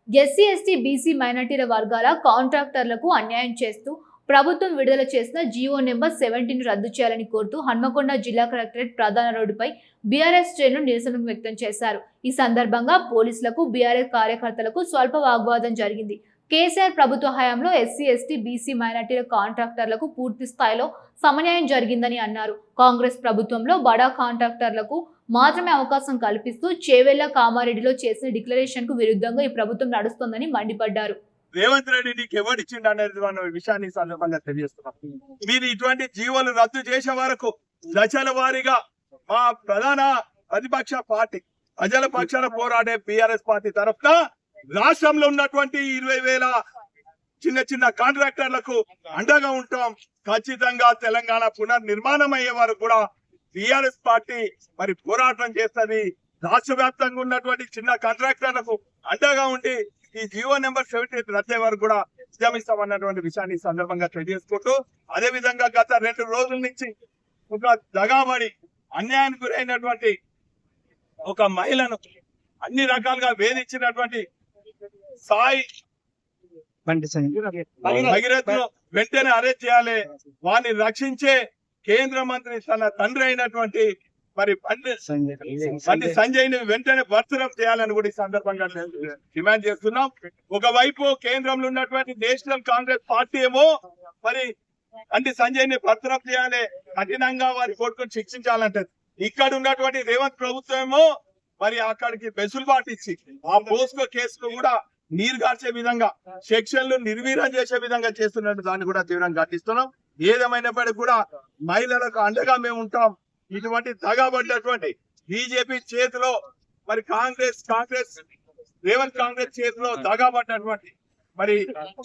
SC ST BC మైనార్టీల వర్గాల కాంట్రాక్టర్లకు అన్యాయం చేస్తూ ప్రభుత్వం విడుదల చేసిన జీవో నెంబర్ 17 రద్దు చేయాలని కోరుతూ హన్మకొండ జిల్లా కలెక్టరేట్ ప్రధాన రోడ్డుపై బీఆర్ఎస్ శ్రేణులు నిరసన వ్యక్తం చేశారు. ఈ సందర్భంగా పోలీసులకు బీఆర్ఎస్ కార్యకర్తలకు స్వల్ప వాగ్వాదం జరిగింది. కేసీఆర్ ప్రభుత్వ హయాంలో ఎస్సీ ఎస్టీ బీసీ మైనార్టీల కాంట్రాక్టర్లకు పూర్తి స్థాయిలో సమన్యాయం జరిగిందని అన్నారు. కాంగ్రెస్ ప్రభుత్వంలో బడా కాంట్రాక్టర్లకు మాత్రమే అవకాశం కల్పిస్తూ చేవెళ్ల కామారెడ్డిలో చేసిన డిక్లరేషన్ కు విరుద్ధంగా ఈ ప్రభుత్వం నడుస్తోందని మండిపడ్డారు. రేవంత్ రెడ్డి నీకు ఎవరిచ్చిండు అనేది విషయాన్ని సందర్భంగా తెలియజేస్తున్నాం. మీరు ఇటువంటి జీవోలు రద్దు చేసే వరకు దశల వారీగా మా ప్రధాన ప్రతిపక్ష పార్టీ ప్రజల పక్షాన పోరాడే బీఆర్ఎస్ పార్టీ తరఫున రాష్ట్రంలో ఉన్నటువంటి 20,000 చిన్న చిన్న కాంట్రాక్టర్లకు అండగా ఉంటాం. ఖచ్చితంగా తెలంగాణ పునర్నిర్మాణం అయ్యే వరకు కూడా బీఆర్ఎస్ పార్టీ మరి పోరాటం చేస్తుంది. రాష్ట్ర వ్యాప్తంగా ఉన్నటువంటి చిన్న కాంట్రాక్టర్లకు అండగా ఉండి ఈ జీవో నెంబర్ 17 రద్దే వరకు కూడా ఉద్యమిస్తామన్నటువంటి విషయాన్ని సందర్భంగా తెలియజేసుకుంటూ, అదే విధంగా గత 2 రోజుల నుంచి ఒక దగాబడి అన్యాయానికి గురైనటువంటి ఒక మహిళను అన్ని రకాలుగా వేధించినటువంటి సాయి భగీరథను వెంటనే అరెస్ట్ చేయాలి. వారిని రక్షించే కేంద్ర మంత్రి తన తండ్రి అయినటువంటి మరి బండి సంజయ్ ని వెంటనే బర్తరఫ్ చేయాలని కూడా ఈ సందర్భంగా డిమాండ్ చేస్తున్నాం. ఒకవైపు కేంద్రంలో ఉన్నటువంటి నేషనల్ కాంగ్రెస్ పార్టీ ఏమో మరి బండి సంజయ్ ని బర్తరఫ్ చేయాలి, కఠినంగా వారి కోర్టును శిక్షించాలంటే, ఇక్కడ ఉన్నటువంటి రేవంత్ ప్రభుత్వం ఏమో మరి అక్కడికి వెసులుబాటు ఇచ్చి ఆ పోస్కో కేసును కూడా నీరు గార్చే విధంగా సెక్షన్లు నిర్వీర్యం చేసే విధంగా చేస్తున్నట్టు దాన్ని కూడా తీవ్రంగా ఖండిస్తున్నాం. ఏదేమైనప్పటికీ కూడా మహిళలకు అండగా మేము ఉంటాం. ఇటువంటి దగాబడ్డటువంటి బీజేపీ చేతిలో మరి కాంగ్రెస్ రేవంత్ కాంగ్రెస్ చేతిలో దగాబడ్డటువంటి మరి